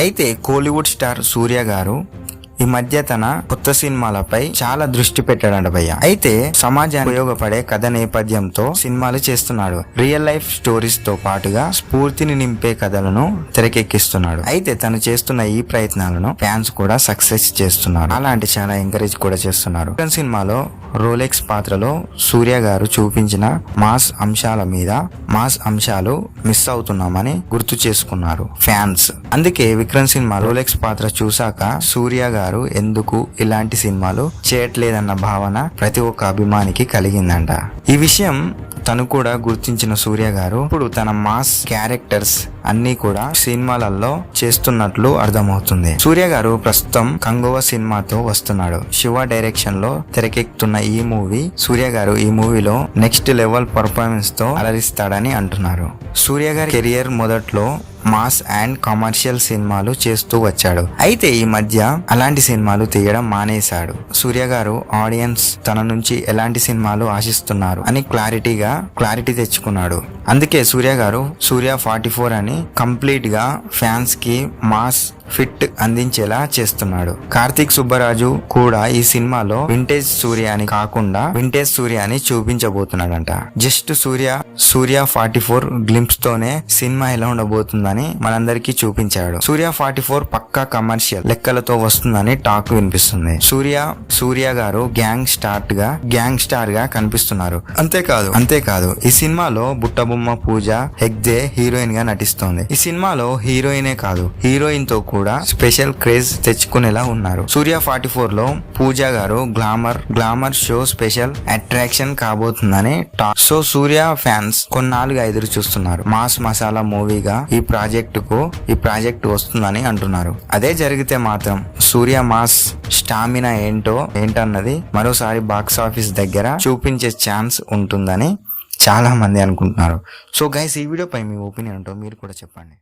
అయితే కోలీవుడ్ స్టార్ సూర్య గారు ఈ మధ్య తన కొత్త సినిమాలపై చాలా దృష్టి పెట్టాడంట భయ్య. అయితే సమాజానికి ఉపయోగపడే కథ నేపథ్యంతో సినిమాలు చేస్తున్నాడు. రియల్ లైఫ్ స్టోరీస్ తో పాటుగా స్ఫూర్తిని నింపే కథలను తెరకెక్కిస్తున్నాడు. అయితే తను చేస్తున్న ఈ ప్రయత్నాలను ఫ్యాన్స్ కూడా సక్సెస్ చేస్తున్నారు. అలాంటి చాలా ఎంకరేజ్ కూడా చేస్తున్నారు. సినిమాలో రోలెక్స్ పాత్రలో సూర్య గారు చూపించిన మాస్ అంశాల మీద మాస్ అంశాలు మిస్ అవుతున్నామని గుర్తు చేసుకున్నారు ఫ్యాన్స్. అందుకే విక్రమ్ సినిమా రోలెక్స్ పాత్ర చూసాక సూర్య గారు ఎందుకు ఇలాంటి సినిమాలు చేయట్లేదన్న భావన ప్రతి ఒక్క అభిమానికి కలిగిందంట. ఈ విషయం తను కూడా గుర్తించిన సూర్య గారు ఇప్పుడు తన మాస్ క్యారెక్టర్స్ అన్ని కూడా సినిమాలలో చేస్తున్నట్లు అర్థమవుతుంది. సూర్య గారు ప్రస్తుతం కంగువ సినిమాతో వస్తున్నాడు. శివ డైరెక్షన్ లో తెరకెక్కుతున్న ఈ మూవీ సూర్య గారు ఈ మూవీలో నెక్స్ట్ లెవెల్ పర్ఫార్మెన్స్ తో అలరిస్తాడని అంటున్నారు. సూర్య గారి కెరియర్ మొదట్లో మాస్ అండ్ కమర్షియల్ సినిమాలు చేస్తూ వచ్చాడు. అయితే ఈ మధ్య అలాంటి సినిమాలు తీయడం మానేశాడు. సూర్య గారు ఆడియన్స్ తన నుంచి ఎలాంటి సినిమాలు ఆశిస్తున్నారు అని క్లారిటీ తెచ్చుకున్నాడు. అందుకే సూర్య గారు సూర్య 44 అని కంప్లీట్ గా ఫ్యాన్స్ కి మాస్ ఫిట్ అందించేలా చేస్తున్నాడు. కార్తీక్ సుబ్బరాజు కూడా ఈ సినిమాలో వింటేజ్ సూర్య అని కాకుండా వింటేజ్ సూర్య అని చూపించబోతున్నాడంట. జస్ట్ సూర్య 44 గ్లింప్స్ తోనే సినిమా ఎలా ఉండబోతుందని మనందరికీ చూపించాడు. సూర్య 44 పక్కా కమర్షియల్ లెక్కలతో వస్తుందని టాక్ వినిపిస్తుంది. సూర్య గారు గ్యాంగ్ స్టార్ గా కనిపిస్తున్నారు. అంతేకాదు ఈ సినిమాలో బుట్టబొమ్మ పూజ హెగ్దే హీరోయిన్ గా నటిస్తోంది. ఈ సినిమాలో హీరోయినే కాదు హీరోయిన్ తో కూడా స్పెషల్ క్రేజ్ తెచ్చుకునేలా ఉన్నారు. సూర్య 44 లో పూజా గారు గ్లామర్ షో స్పెషల్ అట్రాక్షన్ కాబోతుందని టాక్. సో సూర్య ఫ్యాన్స్ కొన్నాళ్ళుగా ఎదురు చూస్తున్నారు. మాస్ మసాలా మూవీగా ఈ ప్రాజెక్ట్ వస్తుందని అంటున్నారు. అదే జరిగితే మాత్రం సూర్య మాస్ స్టామినా ఏంటన్నది మరోసారి బాక్స్ ఆఫీస్ దగ్గర చూపించే ఛాన్స్ ఉంటుందని చాలా మంది అనుకుంటున్నారు. సో గైస్, ఈ వీడియోపై మీ ఒపీనియన్ ఏంటో మీరు కూడా చెప్పండి.